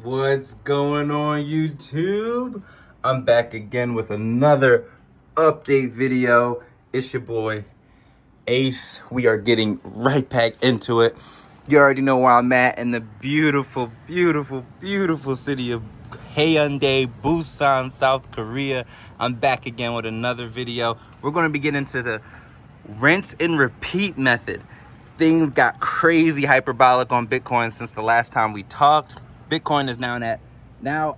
What's going on, YouTube? I'm back again with another update video. It's your boy Ace. We are getting right back into it. You already know where I'm at in the beautiful, beautiful, beautiful city of Haeundae, Busan, South Korea. I'm back again with another video. We're going to be getting into the rinse and repeat method. Things got crazy hyperbolic on Bitcoin since the last time we talked. Bitcoin is now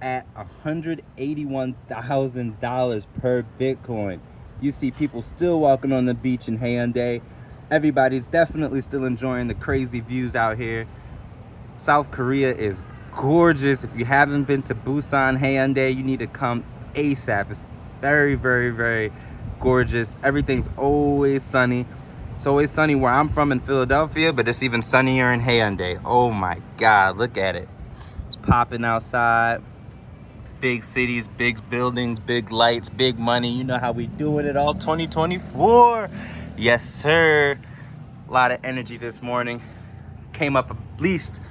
at $181,000 per Bitcoin. You see people still walking on the beach in Haeundae. Everybody's definitely still enjoying the crazy views out here. South Korea is gorgeous. If you haven't been to Busan, Haeundae, you need to come ASAP. It's very, very, very gorgeous. Everything's always sunny. It's always sunny where I'm from in Philadelphia, but it's even sunnier in Haeundae. Oh my God, look at it. It's popping outside. Big cities, big buildings, big lights, big money. You know how we doing it all 2024. Yes, sir. A lot of energy this morning. Came up at least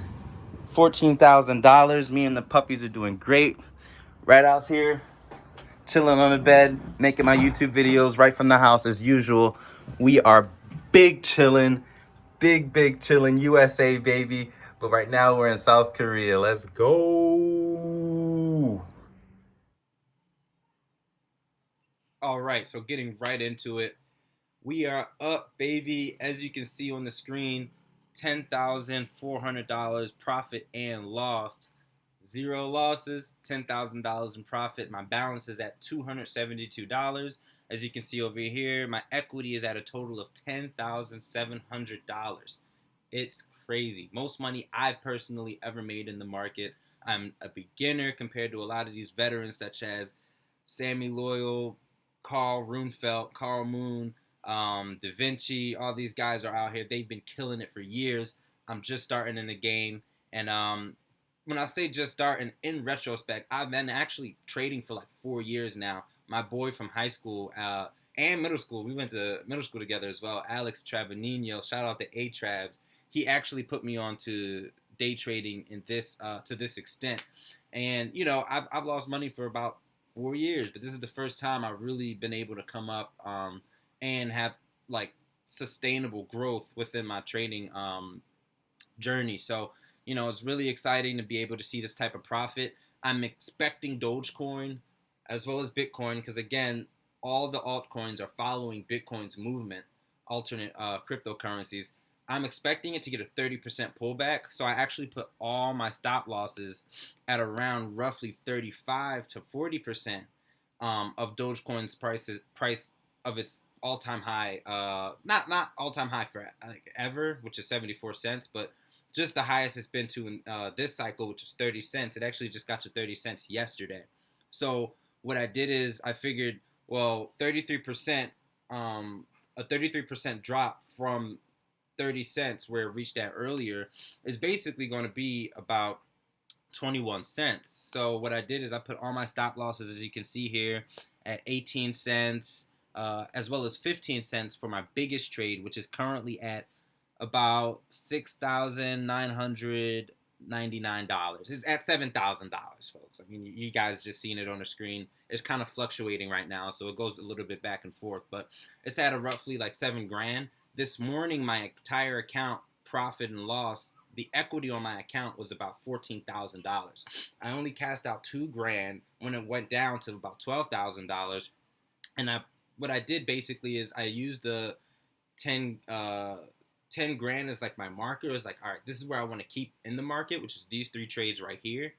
$14,000. Me and the puppies are doing great. Right out here, chilling on the bed, making my YouTube videos right from the house as usual. We are big chilling, big chilling USA, baby. But right now we're in South Korea. Let's go. All right, so getting right into it. We are up, baby. As you can see on the screen, $10,400 profit and lost. Zero losses, $10,000 in profit. My balance is at $272. As you can see over here, my equity is at a total of $10,700. It's crazy. Most money I've personally ever made in the market. I'm a beginner compared to a lot of these veterans such as Sammy Loyal, Carl Runefelt, Carl Moon, Da Vinci. All these guys are out here. They've been killing it for years. I'm just starting in the game. And when I say just starting, in retrospect, I've been actually trading for like 4 years now. My boy from high school and middle school, we went to middle school together as well, Alex Travanino, shout out to A-Travs. He actually put me on to day trading in this to this extent. And, you know, I've lost money for about 4 years, but this is the first time I've really been able to come up and have like sustainable growth within my trading journey. So, you know, it's really exciting to be able to see this type of profit. I'm expecting Dogecoin as well as Bitcoin because, again, all the altcoins are following Bitcoin's movement, alternate cryptocurrencies. I'm expecting it to get a 30% pullback. So I actually put all my stop losses at around roughly 35 to 40% of Dogecoin's price of its all-time high. Not all-time high for like ever, which is 74 cents, but just the highest it's been to in this cycle, which is 30 cents. It actually just got to 30 cents yesterday. So what I did is I figured, well, 33%, a 33% drop from 30 cents where it reached at earlier is basically going to be about 21 cents. So what I did is I put all my stop losses, as you can see here, at 18 cents, as well as 15 cents for my biggest trade, which is currently at about $6,999. It's at $7,000, folks. I mean, you guys just seen it on the screen. It's kind of fluctuating right now, so it goes a little bit back and forth, but it's at a roughly like 7 grand. This morning, my entire account profit and loss, the equity on my account was about $14,000. I only cashed out 2 grand when it went down to about $12,000, and what I did basically is I used the 10 10 grand as like my marker. It was like, all right, this is where I want to keep in the market, which is these three trades right here.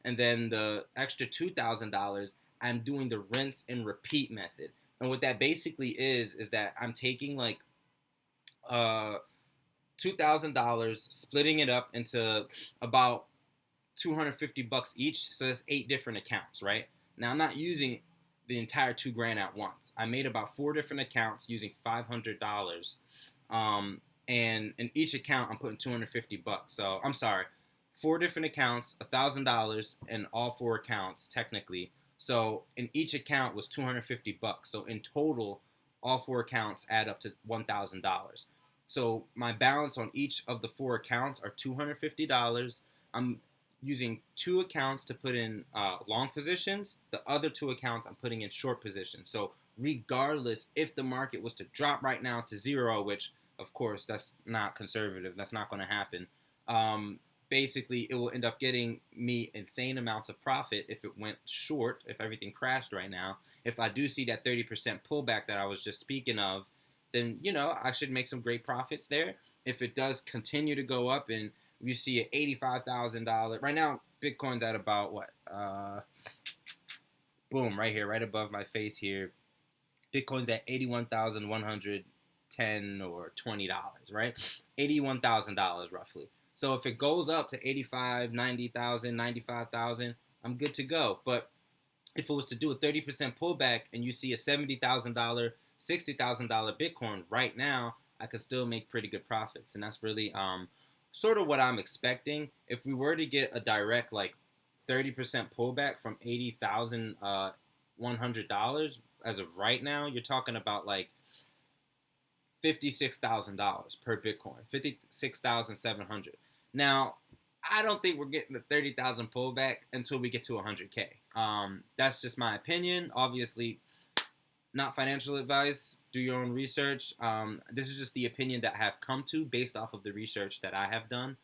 And then the extra $2,000, I'm doing the rinse and repeat method. And what that basically is that I'm taking like $2,000, splitting it up into about 250 bucks each. So that's 8 different accounts, right? Now I'm not using the entire 2 grand at once. I made about 4 different accounts using $500. And in each account, I'm putting 250 bucks. So I'm sorry, 4 different accounts, $1,000 in all 4 accounts technically. So in each account was 250 bucks. So in total, all 4 accounts add up to $1,000. So my balance on each of the 4 accounts are $250. I'm using two accounts to put in long positions. The other two accounts I'm putting in short positions. So regardless, if the market was to drop right now to zero, which of course that's not conservative, that's not going to happen. Um, Basically, it will end up getting me insane amounts of profit if it went short, if everything crashed right now. If I do see that 30% pullback that I was just speaking of, then I should make some great profits there. If it does continue to go up and you see an $85,000 right now, Bitcoin's at about what? Boom, right here, right above my face here. Bitcoin's at 81,110 or $20, right? $81,000 roughly. So if it goes up to 85, 90,000, 95,000, I'm good to go. But if it was to do a 30% pullback and you see a $70,000, $60,000 Bitcoin right now, I could still make pretty good profits. And that's really sort of what I'm expecting. If we were to get a direct 30% pullback from $80,100 as of right now, you're talking about $56,000 per Bitcoin, 56,700. Now, I don't think we're getting the 30,000 pullback until we get to 100K. That's just my opinion. Obviously, not financial advice. Do your own research. This is just the opinion that I have come to based off of the research that I have done.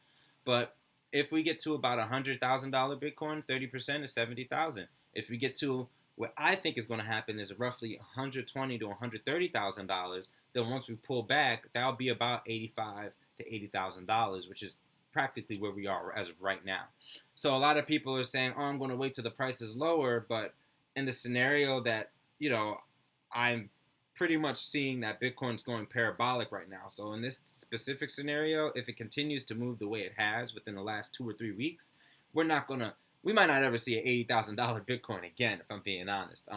But if we get to about $100,000 Bitcoin, 30% is 70,000. If we get to what I think is going to happen is roughly $120,000 to $130,000. Then once we pull back, that'll be about $85,000 to $80,000, which is practically where we are as of right now. So a lot of people are saying, "Oh, I'm going to wait till the price is lower," but in the scenario that I'm pretty much seeing that Bitcoin's going parabolic right now. So in this specific scenario, if it continues to move the way it has within the last 2 or 3 weeks, we might not ever see an $80,000 Bitcoin again, if I'm being honest.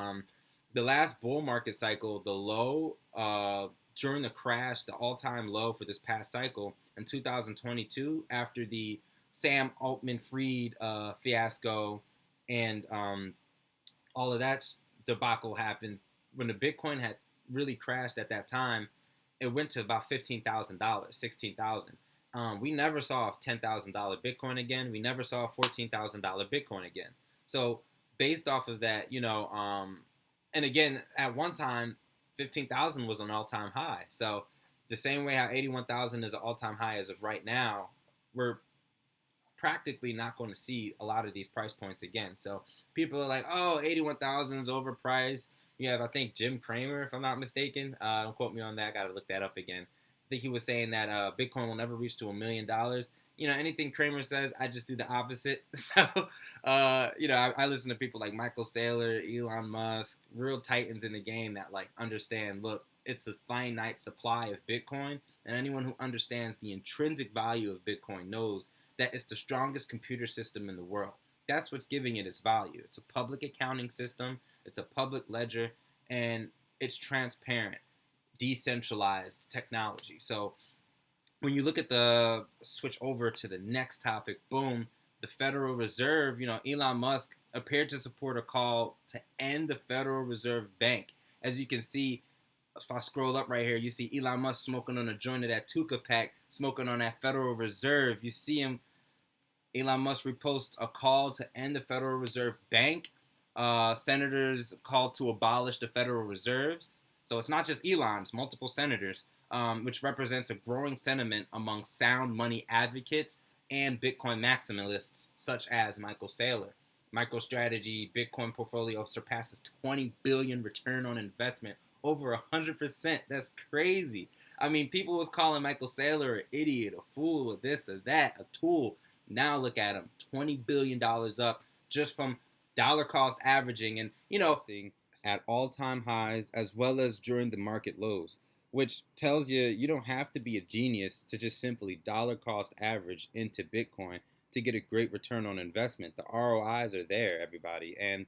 The last bull market cycle, the low during the crash, the all-time low for this past cycle in 2022, after the Sam Altman-Fried fiasco and all of that debacle happened, when the Bitcoin had really crashed at that time, it went to about $15,000, $16,000. We never saw a $10,000 Bitcoin again. We never saw a $14,000 Bitcoin again. So based off of that, and again, at one time, 15,000 was an all-time high. So the same way how 81,000 is an all-time high as of right now, we're practically not going to see a lot of these price points again. So people are like, "Oh, 81,000 is overpriced." You have, I think, Jim Cramer, if I'm not mistaken. Don't quote me on that. I got to look that up again. I think he was saying that Bitcoin will never reach to $1 million. Anything Cramer says, I just do the opposite. So, I listen to people like Michael Saylor, Elon Musk, real titans in the game that understand, look, it's a finite supply of Bitcoin. And anyone who understands the intrinsic value of Bitcoin knows that it's the strongest computer system in the world. That's what's giving it its value. It's a public accounting system. It's a public ledger, and it's transparent, decentralized technology. So when you look at the switch over to the next topic, boom, the Federal Reserve, Elon Musk appeared to support a call to end the Federal Reserve Bank. As you can see, if I scroll up right here, you see Elon Musk smoking on a joint of that Tuka pack, smoking on that Federal Reserve. You see him, Elon Musk reposts a call to end the Federal Reserve Bank. Senators called to abolish the Federal Reserves. So it's not just Elon, it's multiple senators, which represents a growing sentiment among sound money advocates and Bitcoin maximalists, such as Michael Saylor. MicroStrategy Bitcoin portfolio surpasses 20 billion return on investment, over 100%. That's crazy. I mean, people was calling Michael Saylor an idiot, a fool, a this or that, a tool. Now look at him, $20 billion up just from dollar cost averaging and, at all-time highs as well as during the market lows, which tells you don't have to be a genius to just simply dollar cost average into Bitcoin to get a great return on investment. The ROIs are there, everybody. And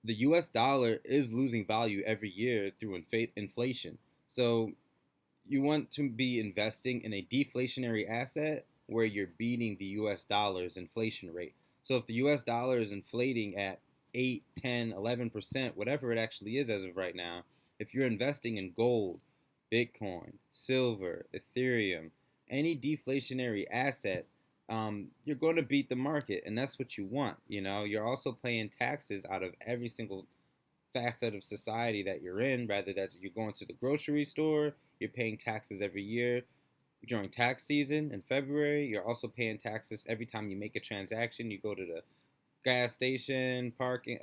the US dollar is losing value every year through inflation. So you want to be investing in a deflationary asset where you're beating the US dollar's inflation rate. So if the US dollar is inflating at 8, 10, 11%, whatever it actually is as of right now, if you're investing in gold, Bitcoin, silver, Ethereum, any deflationary asset, you're going to beat the market, and that's what you want. You're also paying taxes out of every single facet of society that you're in. Rather that you're going to the grocery store, you're paying taxes every year during tax season in February. You're also paying taxes every time you make a transaction. You go to the gas station, parking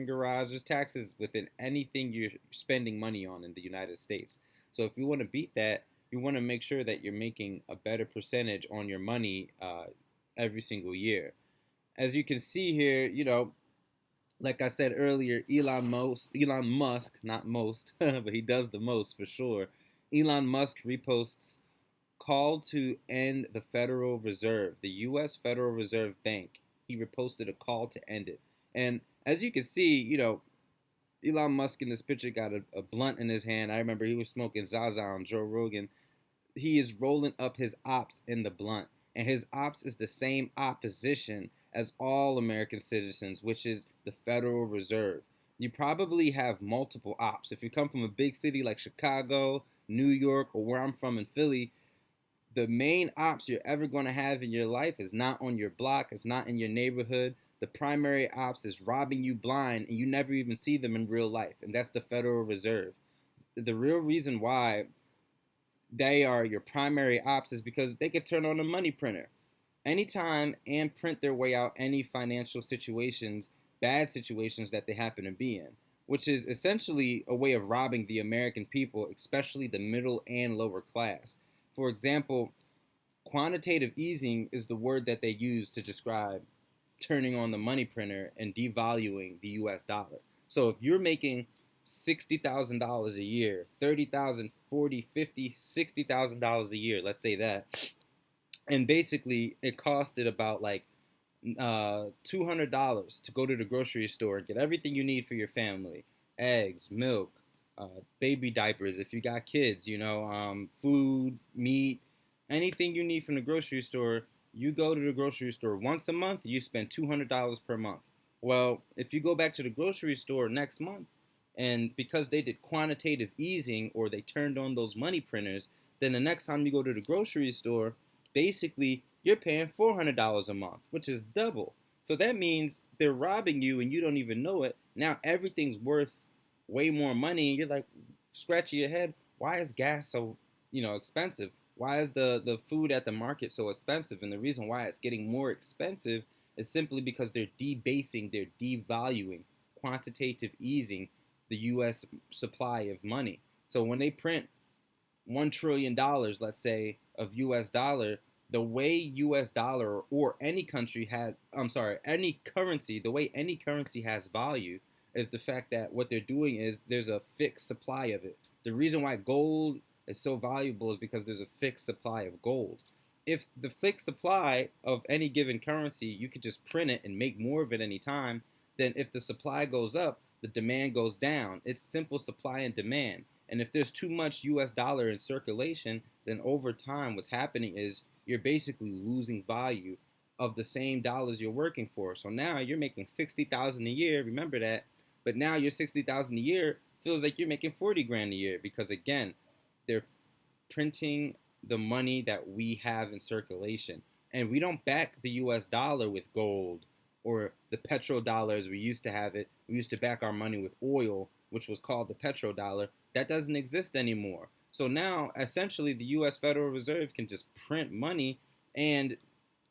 garage. There's taxes within anything you're spending money on in the United States. So if you want to beat that, you want to make sure that you're making a better percentage on your money every single year. As you can see here, like I said earlier, Elon Musk, not most, but he does the most for sure. Elon Musk reposts call to end the Federal Reserve, the U.S. Federal Reserve Bank. He reposted a call to end it. And as you can see, Elon Musk in this picture got a blunt in his hand. I remember he was smoking Zaza on Joe Rogan. He is rolling up his ops in the blunt. And his ops is the same opposition as all American citizens, which is the Federal Reserve. You probably have multiple ops. If you come from a big city like Chicago, New York, or where I'm from in Philly, the main ops you're ever going to have in your life is not on your block, it's not in your neighborhood. The primary ops is robbing you blind, and you never even see them in real life, and that's the Federal Reserve. The real reason why they are your primary ops is because they could turn on a money printer anytime and print their way out any financial situations, bad situations that they happen to be in, which is essentially a way of robbing the American people, especially the middle and lower class. For example, quantitative easing is the word that they use to describe turning on the money printer and devaluing the US dollar. So if you're making $60,000 a year, $30,000, $40,000, $50,000, $60,000 a year, let's say that, and basically it costed about like $200 to go to the grocery store and get everything you need for your family: eggs, milk, baby diapers if you got kids, food, meat, anything you need from the grocery store. You go to the grocery store once a month, you spend $200 per month. Well, if you go back to the grocery store next month, and because they did quantitative easing or they turned on those money printers, then the next time you go to the grocery store, basically you're paying $400 a month, which is double. So that means they're robbing you and you don't even know it. Now everything's worth way more money, and you're like scratching your head. Why is gas so expensive? Why is the food at the market so expensive? And the reason why it's getting more expensive is simply because they're devaluing, quantitative easing the U.S. supply of money. So when they print $1 trillion, let's say, of U.S. dollar, the way U.S. dollar or any country has, any currency, the way any currency has value is the fact that what they're doing is there's a fixed supply of it. The reason why gold is so valuable is because there's a fixed supply of gold. If the fixed supply of any given currency, you could just print it and make more of it any time, then if the supply goes up, the demand goes down. It's simple supply and demand. And if there's too much US dollar in circulation, then over time what's happening is you're basically losing value of the same dollars you're working for. So now you're making $60,000 a year, remember that, but now your $60,000 a year feels like you're making 40 grand a year because again, they're printing the money that we have in circulation. And we don't back the US dollar with gold or the petrodollar as we used to have it. We used to back our money with oil, which was called the petrodollar. That doesn't exist anymore. So now, essentially, the U.S. Federal Reserve can just print money, and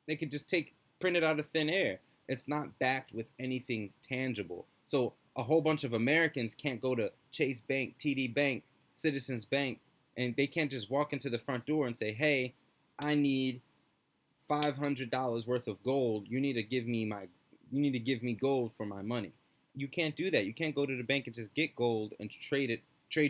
they can just print it out of thin air. It's not backed with anything tangible. So a whole bunch of Americans can't go to Chase Bank, TD Bank, Citizens Bank, and they can't just walk into the front door and say, hey, I need $500 worth of gold. You need to give me gold for my money. You can't do that. You can't go to the bank and just get gold and trade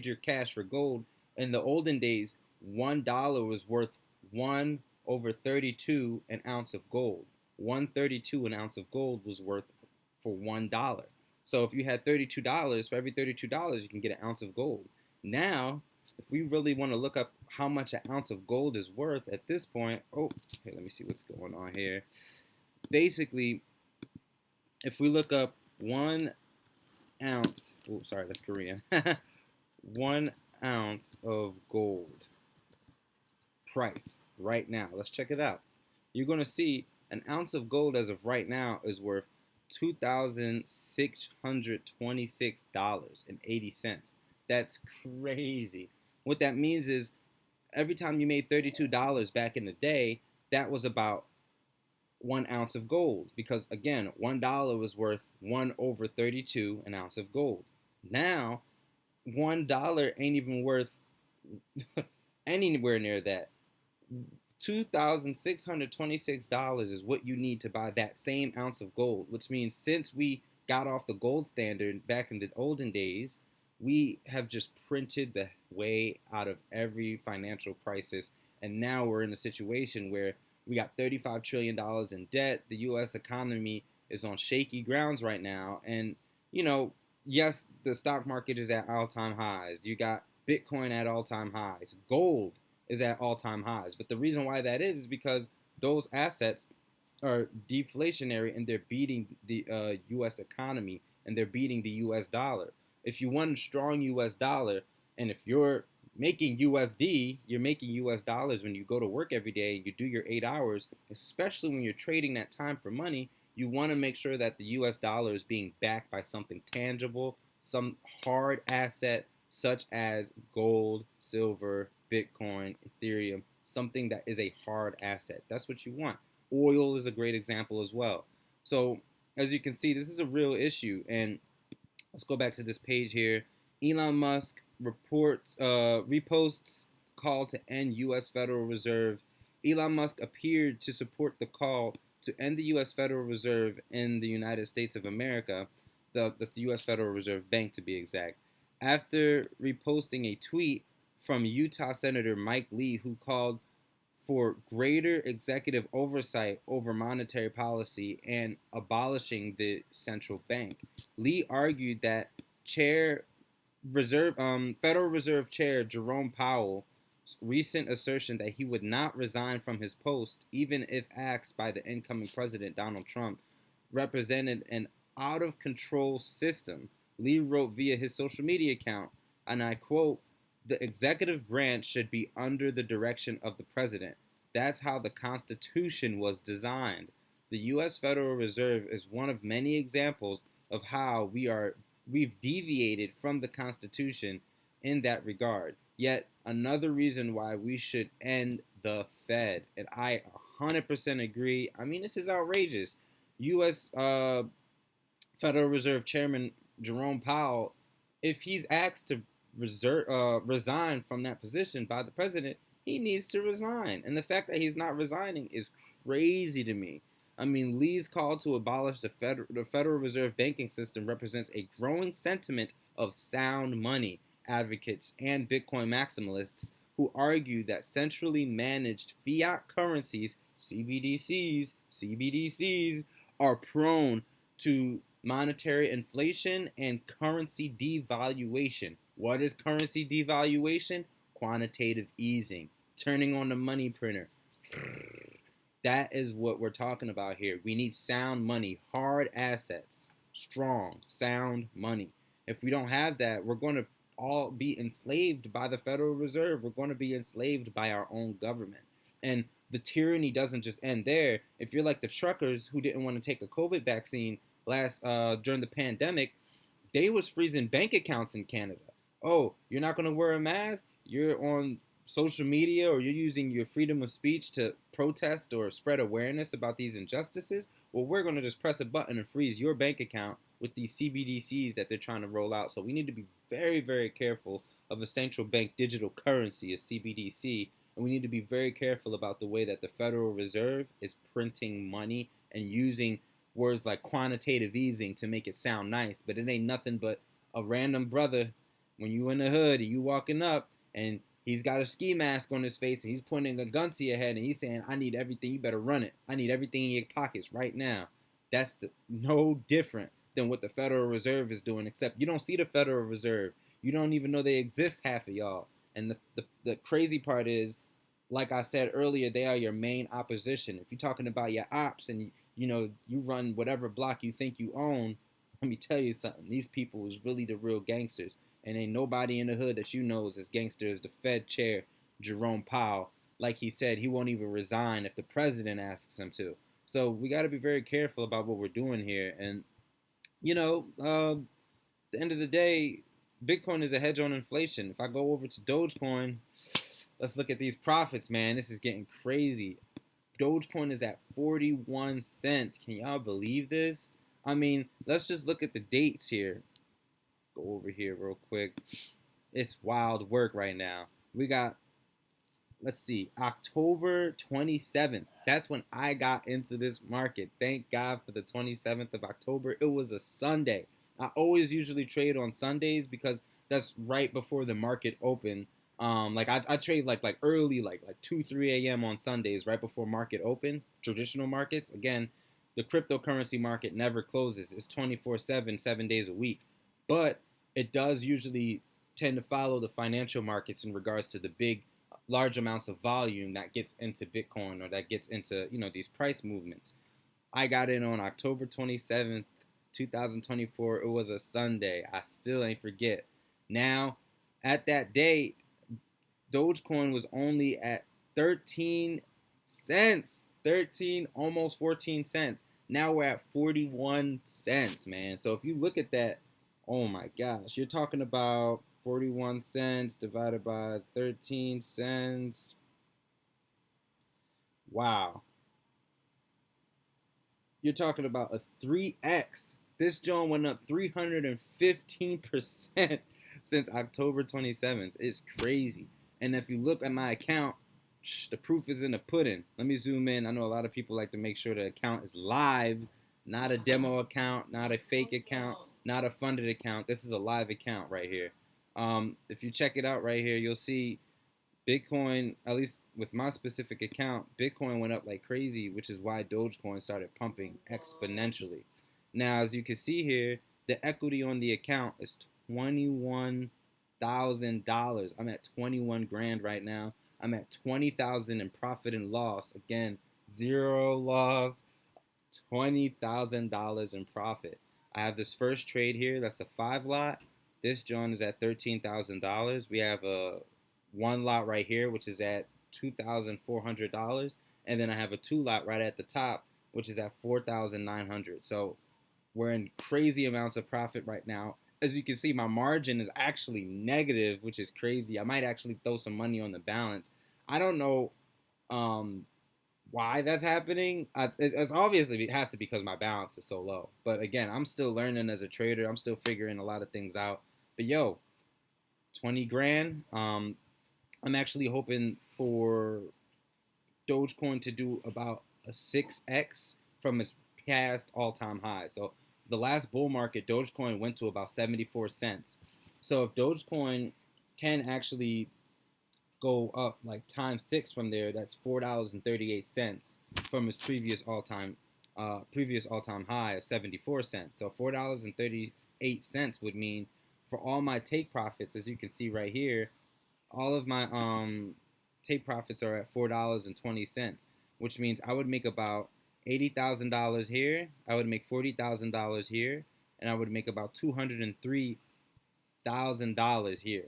your cash for gold. In the olden days, $1 was worth 1/32 an ounce of gold. 1/32 an ounce of gold was worth for $1. So if you had $32, for every $32, you can get an ounce of gold. Now, if we really want to look up how much an ounce of gold is worth at this point, okay, let me see what's going on here. Basically, if we look up 1 ounce, that's Korean, 1 ounce of gold price right now. Let's check it out. you're going to see an ounce of gold as of right now is worth $2,626.80. That's crazy. What that means is every time you made $32 back in the day, that was about 1 ounce of gold, because again, $1 was worth 1 over 32 an ounce of gold. Now $1 ain't even worth anywhere near that. $2,626 is what you need to buy that same ounce of gold, which means since we got off the gold standard back in the olden days, we have just printed the way out of every financial crisis. And now we're in a situation where we got $35 trillion in debt. The U.S. economy is on shaky grounds right now. And, yes, the stock market is at all-time highs. You got Bitcoin at all-time highs. Gold is at all-time highs. But the reason why that is because those assets are deflationary and they're beating the U.S. economy and they're beating the U.S. dollar. If you want a strong U.S. dollar, and if you're making USD, you're making US dollars when you go to work every day, you do your 8 hours, especially when you're trading that time for money, you want to make sure that the US dollar is being backed by something tangible, some hard asset such as gold, silver, Bitcoin, Ethereum, something that is a hard asset. That's what you want. Oil is a great example as well. So, as you can see, this is a real issue. And let's go back to this page here. Elon Musk reposts call to end U.S. Federal Reserve. Elon Musk appeared to support the call to end the U.S. Federal Reserve in the United States of America, that's the U.S. Federal Reserve Bank to be exact, after reposting a tweet from Utah Senator Mike Lee, who called for greater executive oversight over monetary policy and abolishing the central bank. Lee argued that Federal Reserve Chair Jerome Powell's recent assertion that he would not resign from his post, even if asked by the incoming president Donald Trump, represented an out of control system. Lee wrote via his social media account, and I quote, "The executive branch should be under the direction of the president. That's how the Constitution was designed." The U.S. Federal Reserve is one of many examples of how we've deviated from the Constitution in that regard. Yet another reason why we should end the Fed, and I 100% agree. I mean, this is outrageous. U.S. Federal Reserve Chairman Jerome Powell, if he's asked to resign from that position by the president, he needs to resign. And the fact that he's not resigning is crazy to me. I mean, Lee's call to abolish the Federal Reserve banking system represents a growing sentiment of sound money advocates and Bitcoin maximalists who argue that centrally managed fiat currencies, CBDCs, are prone to monetary inflation and currency devaluation. What is currency devaluation? Quantitative easing, turning on the money printer. That is what we're talking about here. We need sound money, hard assets, strong, sound money. If we don't have that, we're going to all be enslaved by the Federal Reserve. We're going to be enslaved by our own government. And the tyranny doesn't just end there. If you're like the truckers who didn't want to take a COVID vaccine during the pandemic, they was freezing bank accounts in Canada. Oh, you're not going to wear a mask? You're on social media or you're using your freedom of speech to protest or spread awareness about these injustices? Well, we're going to just press a button and freeze your bank account with these CBDCs that they're trying to roll out. So we need to be very, very careful of a central bank digital currency, a CBDC. And we need to be very careful about the way that the Federal Reserve is printing money and using words like quantitative easing to make it sound nice. But it ain't nothing but a random brother when you in the hood and you walking up and he's got a ski mask on his face and he's pointing a gun to your head and he's saying, "I need everything. You better run it. I need everything in your pockets right now." That's no different than what the Federal Reserve is doing, except you don't see the Federal Reserve. You don't even know they exist, half of y'all. And the crazy part is, like I said earlier, they are your main opposition. If you're talking about your ops and you run whatever block you think you own, let me tell you something. These people is really the real gangsters. And ain't nobody in the hood that you know is as gangster as the Fed chair, Jerome Powell. like he said, he won't even resign if the president asks him to. So we got to be very careful about what we're doing here. And you know, at the end of the day, Bitcoin is a hedge on inflation. If I go over to Dogecoin, let's look at these profits, man. This is getting crazy. Dogecoin is at 41 cents. Can y'all believe this? I mean, let's just look at the dates here. Go over here real quick. It's wild work right now. We got, let's see, October 27th. That's when I got into this market. Thank God for the 27th of October. It was a Sunday. I always usually trade on Sundays because that's right before the market open. Like I trade like early, like 2-3 a.m. on Sundays, right before market open. Traditional markets. Again, the cryptocurrency market never closes. It's 24/7, 7 days a week. But it does usually tend to follow the financial markets in regards to the big, large amounts of volume that gets into Bitcoin or that gets into these price movements. I got in on October 27th, 2024. It was a Sunday. I still ain't forget. Now, at that date, Dogecoin was only at 13 cents. 13, almost 14 cents. Now we're at 41 cents, man. So if you look at that, oh my gosh, you're talking about 41 cents divided by 13 cents. Wow. You're talking about a 3x. This joint went up 315% since October 27th. It's crazy. And if you look at my account, the proof is in the pudding. Let me zoom in. I know a lot of people like to make sure the account is live, not a demo account, not a fake account, not a funded account. This is a live account right here. If you check it out right here, you'll see Bitcoin, at least with my specific account, Bitcoin went up like crazy, which is why Dogecoin started pumping exponentially. Now, as you can see here, the equity on the account is $21,000. I'm at 21 grand right now. I'm at 20,000 in profit and loss. Again, zero loss, $20,000 in profit. I have this first trade here. That's a 5 lot. This John is at $13,000. We have a 1 lot right here, which is at $2,400, and then I have a 2 lot right at the top, which is at $4,900. So we're in crazy amounts of profit right now. As you can see, my margin is actually negative, which is crazy. I might actually throw some money on the balance. I don't know why that's happening. It's obviously, it has to be because my balance is so low. But again, I'm still learning as a trader. I'm still figuring a lot of things out. But yo, 20 grand. I'm actually hoping for Dogecoin to do about a 6x from its past all-time high. So the last bull market, Dogecoin went to about 74 cents. So if Dogecoin can actually go up like times 6 from there, that's $4.38 from its previous all-time high of 74 cents. So $4.38 would mean for all my take profits, as you can see right here, all of my take profits are at $4.20, which means I would make about $80,000 here. I would make $40,000 here, and I would make about $203,000 here,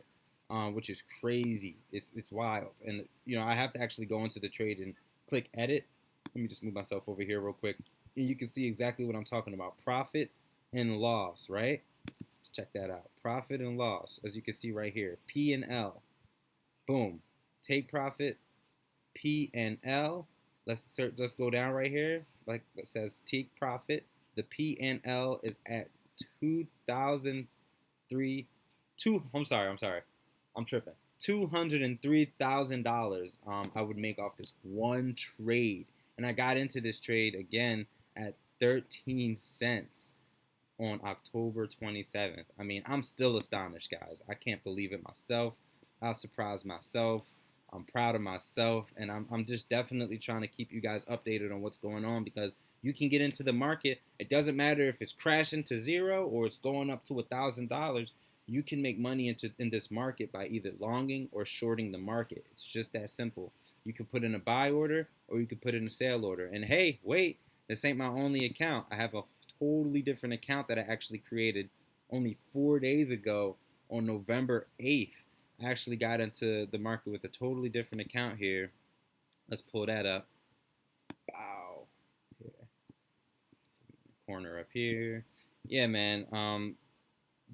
which is crazy. It's wild, and I have to actually go into the trade and click edit. Let me just move myself over here real quick, and you can see exactly what I'm talking about: profit and loss. Right? Let's check that out. Profit and loss, as you can see right here, P and L. Boom. Take profit, P and L. Let's go down right here. Like it says take profit. The P and L is at 2,003. I'm sorry. I'm tripping. $203,000 I would make off this one trade. And I got into this trade again at 13 cents on October 27th. I mean, I'm still astonished, guys. I can't believe it myself. I surprised myself. I'm proud of myself, and I'm just definitely trying to keep you guys updated on what's going on, because you can get into the market. It doesn't matter if it's crashing to zero or it's going up to $1,000. You can make money in this market by either longing or shorting the market. It's just that simple. You can put in a buy order or you can put in a sell order. And hey, wait, this ain't my only account. I have a totally different account that I actually created only 4 days ago on November 8th. I actually got into the market with a totally different account here. Let's pull that up. Wow. Here. Corner up here. Yeah, man.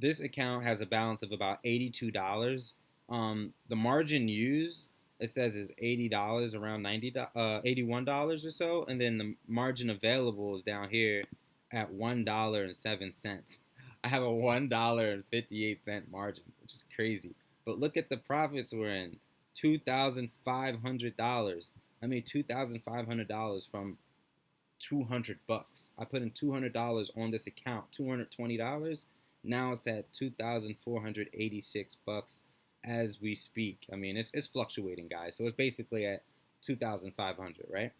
This account has a balance of about $82. The margin used, it says, is $80, around $81 or so, and then the margin available is down here at $1.07. I have a $1.58 margin, which is crazy. But look at the profits we're in. $2,500. I made $2,500 from 200 bucks. I put in $200 on this account, $220. Now it's at 2,486 bucks as we speak. I mean, it's fluctuating, guys. So it's basically at 2,500, right?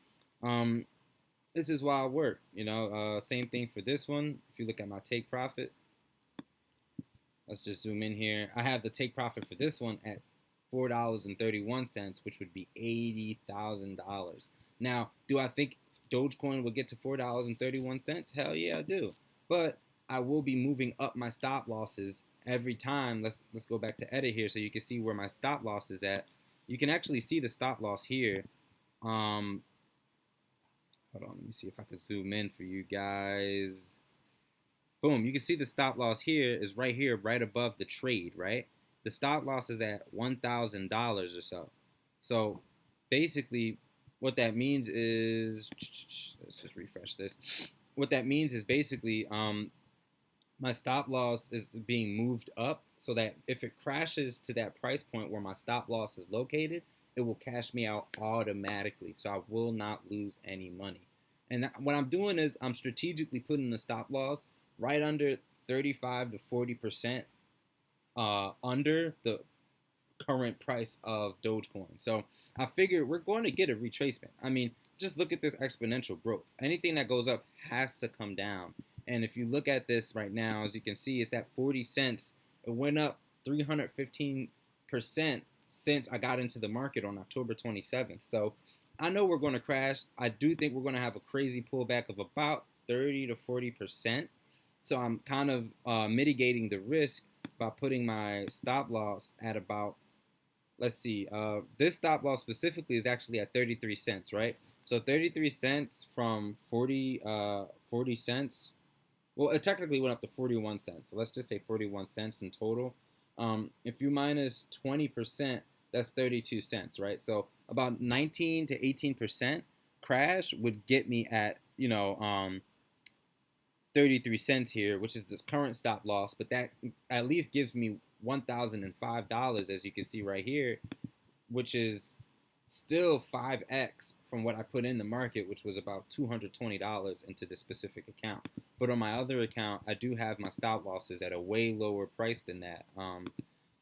This is wild work, you know. Same thing for this one. If you look at my take profit, let's just zoom in here. I have the take profit for this one at $4.31, which would be $80,000. Now, do I think Dogecoin will get to $4.31? Hell yeah, I do. But I will be moving up my stop losses every time. Let's go back to edit here so you can see where my stop loss is at. You can actually see the stop loss here. Hold on, let me see if I can zoom in for you guys. Boom, you can see the stop loss here is right here, right above the trade, right? The stop loss is at $1,000 or so. So basically what that means is, let's just refresh this. What that means is basically my stop loss is being moved up so that if it crashes to that price point where my stop loss is located, it will cash me out automatically. So I will not lose any money. And what I'm doing is I'm strategically putting the stop loss right under 35 to 40% under the current price of Dogecoin. So I figure we're going to get a retracement. I mean, just look at this exponential growth. Anything that goes up has to come down. And if you look at this right now, as you can see, it's at 40 cents. It went up 315% since I got into the market on October 27th. So I know we're going to crash. I do think we're going to have a crazy pullback of about 30 to 40%. So I'm kind of mitigating the risk by putting my stop loss at about, let's see, this stop loss specifically is actually at 33 cents, right? So 33 cents from 40 cents. Well, it technically went up to 41 cents. So let's just say 41 cents in total. If you minus 20%, that's 32 cents, right? So about 19 to 18% crash would get me at, 33 cents here, which is the current stop loss. But that at least gives me $1,005, as you can see right here, which is still 5x from what I put in the market, which was about $220 into this specific account. But on my other account, I do have my stop losses at a way lower price than that.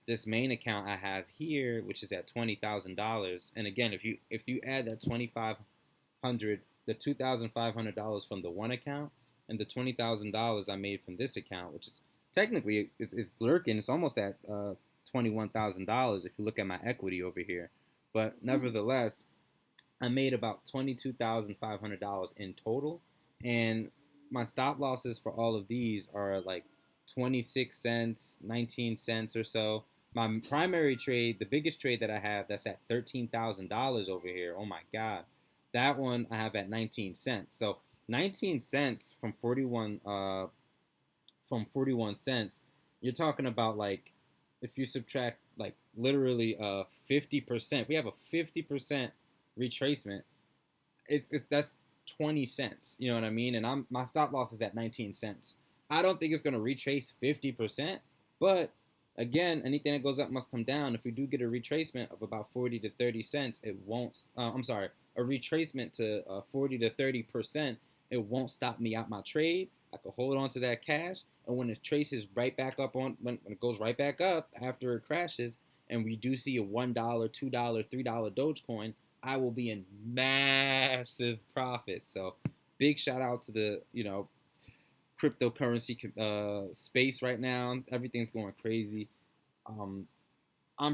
This main account I have here, which is at $20,000, and again, if you add that $2,500, the $2,500 from the one account, and the $20,000 I made from this account, which is technically it's lurking, it's almost at $21,000 if you look at my equity over here. But nevertheless, I made about $22,500 in total, and my stop losses for all of these are like 26 cents, 19 cents or so. My primary trade, the biggest trade that I have, that's at $13,000 over here. Oh my God. That one I have at 19 cents. So 19 cents from 41 cents, you're talking about, like, if you subtract like literally 50%, if we have a 50% retracement, that's 20 cents. You know what I mean? And my stop loss is at 19 cents. I don't think it's going to retrace 50%, but again, anything that goes up must come down. If we do get a retracement of about 40 to 30 cents, it won't, a retracement to 40 to 30%, it won't stop me out my trade. I can hold on to that cash, and when it traces right back up when it goes right back up after it crashes, and we do see a $1, $2, $3 Dogecoin, I will be in massive profit. So big shout out to the, cryptocurrency space right now. Everything's going crazy. I'm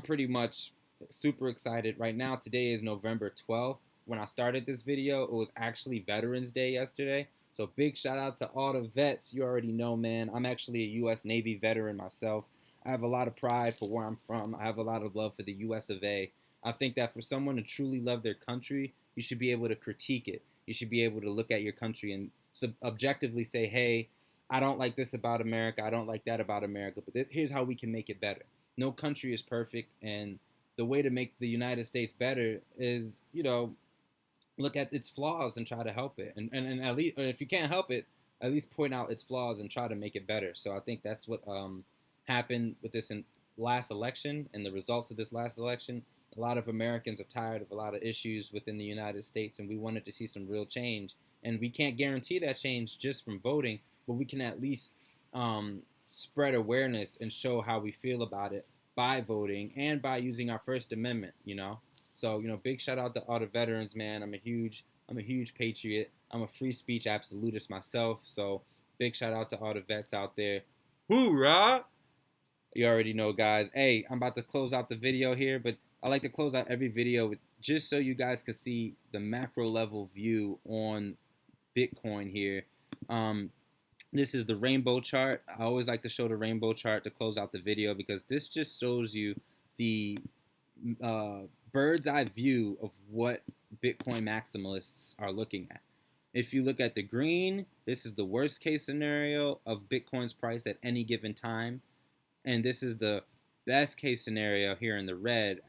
pretty much super excited right now. Today is November 12th. When I started this video, it was actually Veterans Day yesterday. So big shout out to all the vets. You already know, man. I'm actually a U.S. Navy veteran myself. I have a lot of pride for where I'm from. I have a lot of love for the U.S. of A. I think that for someone to truly love their country, you should be able to critique it. You should be able to look at your country and objectively say, hey, I don't like this about America. I don't like that about America. But here's how we can make it better. No country is perfect, and the way to make the United States better is, look at its flaws and try to help it. And at least, or if you can't help it, at least point out its flaws and try to make it better. So I think that's what happened with this last election and the results of this last election. A lot of Americans are tired of a lot of issues within the United States, and we wanted to see some real change. And we can't guarantee that change just from voting, but we can at least spread awareness and show how we feel about it by voting and by using our First Amendment. So, big shout out to all the veterans, man. I'm a huge patriot. I'm a free speech absolutist myself. So, big shout out to all the vets out there. Hoorah! You already know, guys. Hey, I'm about to close out the video here, but I like to close out every video with, just so you guys can see the macro level view on Bitcoin here. This is the rainbow chart. I always like to show the rainbow chart to close out the video because this just shows you the bird's eye view of what Bitcoin maximalists are looking at. If you look at the green, this is the worst case scenario of Bitcoin's price at any given time. And this is the best case scenario here in the red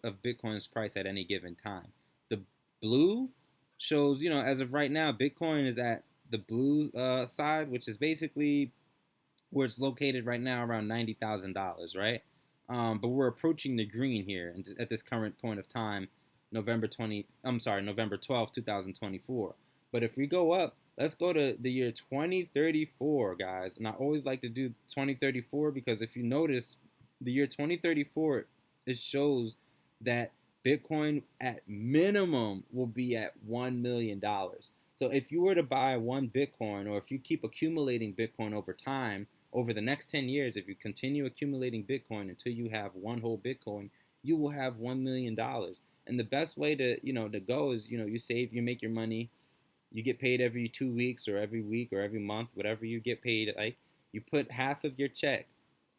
of Bitcoin's price at any given time. The blue shows, as of right now, Bitcoin is at the blue side, which is basically where it's located right now, around $90,000, right? But we're approaching the green here at this current point of time, November 12th, 2024. But if we go up, let's go to the year 2034, guys. And I always like to do 2034 because if you notice, the year 2034, it shows that Bitcoin at minimum will be at $1 million. So if you were to buy one Bitcoin, or if you keep accumulating Bitcoin over time, over the next 10 years, if you continue accumulating Bitcoin until you have one whole Bitcoin, you will have $1 million. And the best way to go is, you save, you make your money, you get paid every 2 weeks or every week or every month, whatever you get paid. Like, you put half of your check,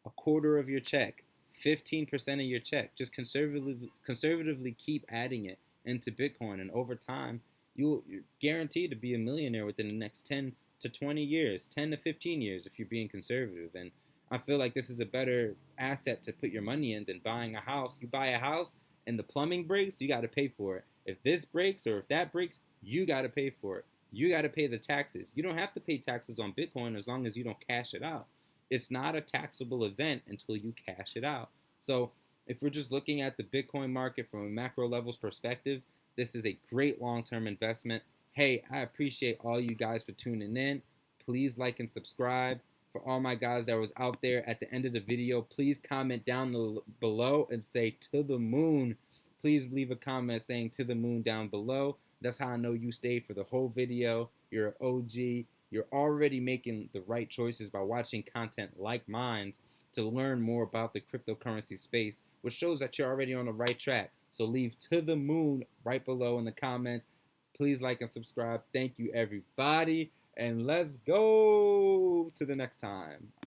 a quarter of your check, 15% of your check. Just conservatively keep adding it into Bitcoin, and over time, you're guaranteed to be a millionaire within the next 10 to 20 years, 10 to 15 years if you're being conservative. And I feel like this is a better asset to put your money in than buying a house. You buy a house and the plumbing breaks, you got to pay for it. If this breaks or if that breaks, you got to pay for it. You got to pay the taxes. You don't have to pay taxes on Bitcoin as long as you don't cash it out. It's not a taxable event until you cash it out. So if we're just looking at the Bitcoin market from a macro levels perspective, this is a great long-term investment. Hey, I appreciate all you guys for tuning in. Please like and subscribe. For all my guys that was out there at the end of the video, please comment down below and say to the moon. Please leave a comment saying to the moon down below. That's how I know you stayed for the whole video. You're an OG. You're already making the right choices by watching content like mine to learn more about the cryptocurrency space, which shows that you're already on the right track. So leave to the moon right below in the comments. Please like and subscribe. Thank you, everybody. And let's go to the next time.